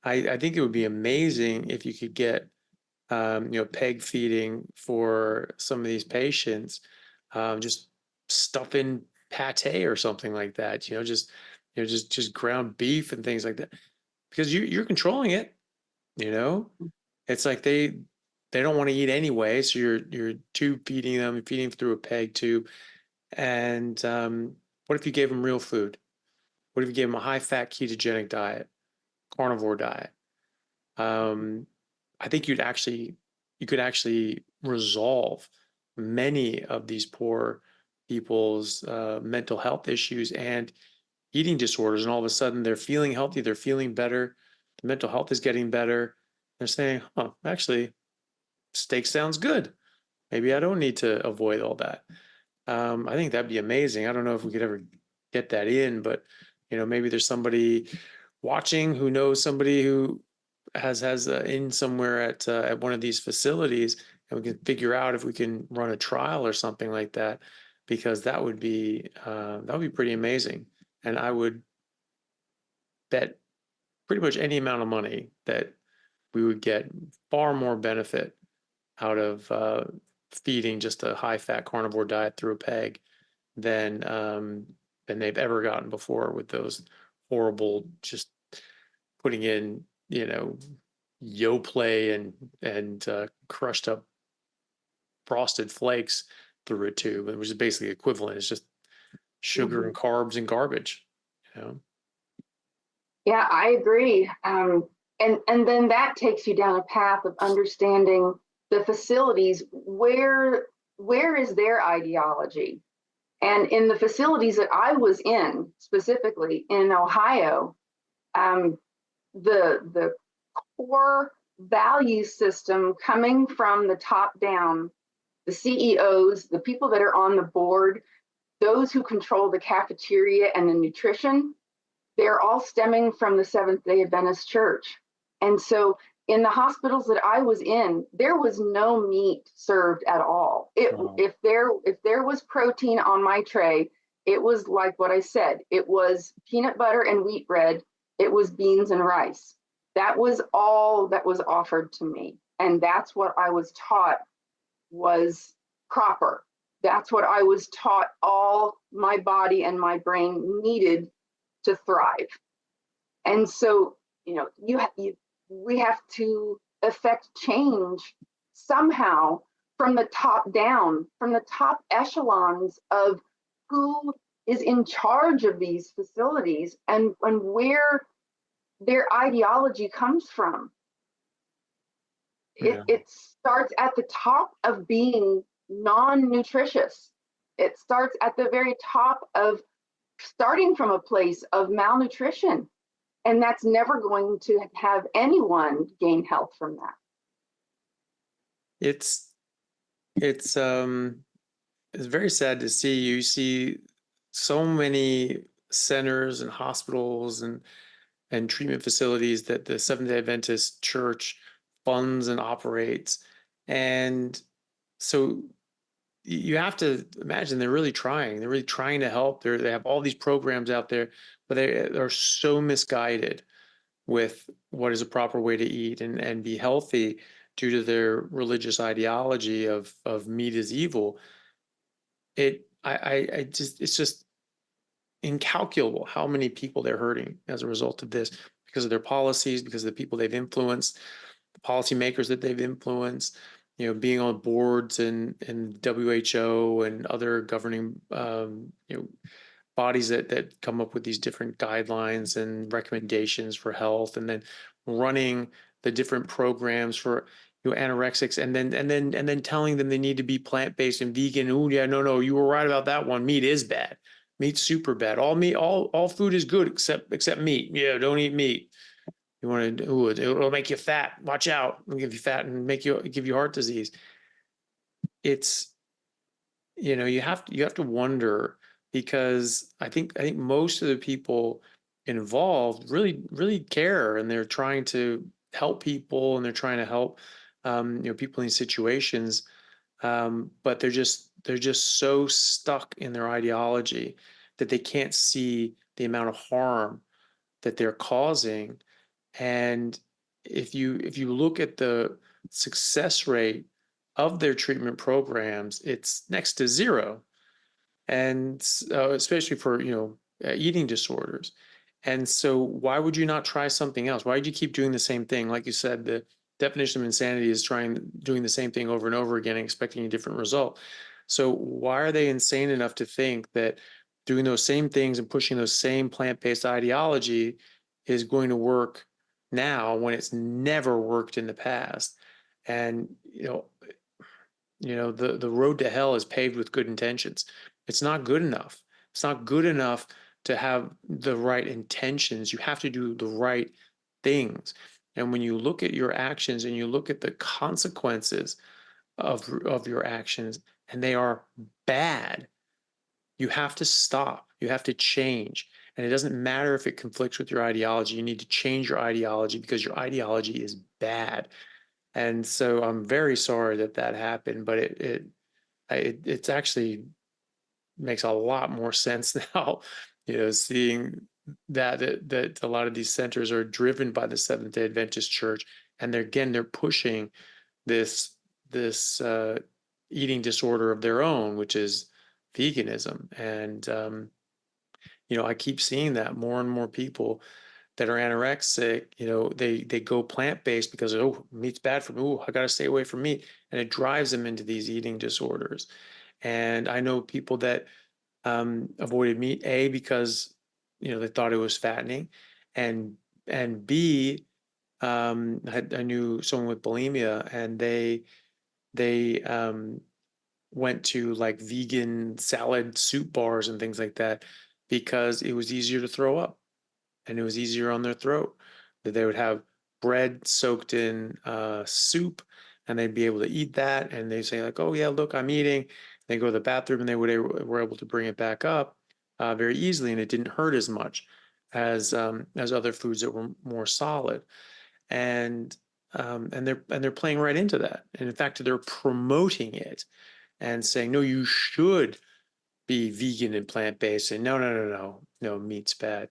I think it would be amazing if you could get, peg feeding for some of these patients, just stuff in pate or something like that, just ground beef and things like that, because you're controlling it, you know? It's like they don't want to eat anyway, so you're tube feeding them, feeding through a peg tube. And what if you gave them real food? What if you gave them a high fat ketogenic diet, carnivore diet? Um, I think you could actually resolve many of these poor people's mental health issues and eating disorders. And all of a sudden, they're feeling healthy, they're feeling better, the mental health is getting better. They're saying, "Huh, actually, steak sounds good. Maybe I don't need to avoid all that." I think that'd be amazing. I don't know if we could ever get that in, but maybe there's somebody watching who knows somebody who has in somewhere at one of these facilities, and we can figure out if we can run a trial or something like that, because that would be pretty amazing. And I would bet pretty much any amount of money that we would get far more benefit out of feeding just a high fat carnivore diet through a peg than than they've ever gotten before with those horrible, just putting in Yoplait and crushed up frosted flakes through a tube, which is basically equivalent. It's just sugar and Mhm. carbs and garbage. You know? Yeah, I agree. And then that takes you down a path of understanding the facilities. Where is their ideology? And in the facilities that I was in, specifically in Ohio, um, the core value system coming from the top down, the CEOs, the people that are on the board, those who control the cafeteria and the nutrition, they're all stemming from the Seventh Day Adventist Church. And so in the hospitals that I was in, there was no meat served at all. Wow. If there was protein on my tray, it was like what I said. It was peanut butter and wheat bread. It was beans and rice. That was all that was offered to me. And that's what I was taught was proper. That's what I was taught all my body and my brain needed to thrive. And so, we have to affect change somehow from the top down, from the top echelons of who is in charge of these facilities and where their ideology comes from. Yeah. It starts at the top of being non-nutritious. It starts at the very top of starting from a place of malnutrition. And that's never going to have anyone gain health from that. It's it's it's very sad to see. You see so many centers and hospitals and treatment facilities that the Seventh Day Adventist Church funds and operates. And so you have to imagine they're really trying. They're really trying to help. They have all these programs out there, but they are so misguided with what is a proper way to eat and be healthy due to their religious ideology of meat is evil. I just it's just incalculable how many people they're hurting as a result of this, because of their policies, because of the people they've influenced, the policymakers that they've influenced, being on boards and WHO and other governing bodies that come up with these different guidelines and recommendations for health, and then running the different programs for anorexics, and then telling them they need to be plant-based and vegan. Oh yeah, no, you were right about that one. Meat is bad. Meat's super bad. All meat, all food is good except meat. Yeah, don't eat meat. You want to? Ooh, it'll make you fat. Watch out! It'll give you fat and give you heart disease. It's you have to wonder, because I think most of the people involved really care, and they're trying to help people, and they're trying to help people in these situations, but they're just so stuck in their ideology that they can't see the amount of harm that they're causing, And if you look at the success rate of their treatment programs, it's next to zero, and especially for eating disorders. And so why would you not try something else? Why would you keep doing the same thing? Like you said, the definition of insanity is doing the same thing over and over again and expecting a different result. So why are they insane enough to think that doing those same things and pushing those same plant-based ideology is going to work now when it's never worked in the past? And the road to hell is paved with good intentions. It's not good enough. It's not good enough to have the right intentions. You have to do the right things. And when you look at your actions and you look at the consequences of your actions, and they are bad, you have to stop. You have to change. And it doesn't matter if it conflicts with your ideology. You need to change your ideology because your ideology is bad. And so I'm very sorry that that happened, but it's actually makes a lot more sense now, seeing that a lot of these centers are driven by the Seventh Day Adventist Church, and they're pushing this eating disorder of their own, which is veganism. And I keep seeing that more and more people that are anorexic, they go plant-based because, oh, meat's bad for me. Oh, I got to stay away from meat. And it drives them into these eating disorders. And I know people that avoided meat, A, because, they thought it was fattening. And, and B, I knew someone with bulimia, and they went to like vegan salad soup bars and things like that because it was easier to throw up and it was easier on their throat. That they would have bread soaked in soup, and they'd be able to eat that. And they say like, "Oh yeah, look, I'm eating." They go to the bathroom, and they were able to bring it back up very easily, and it didn't hurt as much as other foods that were more solid. And they're playing right into that. And in fact, they're promoting it and saying, "No, you should be vegan and plant based." And no, no, no, no, no, meat's bad.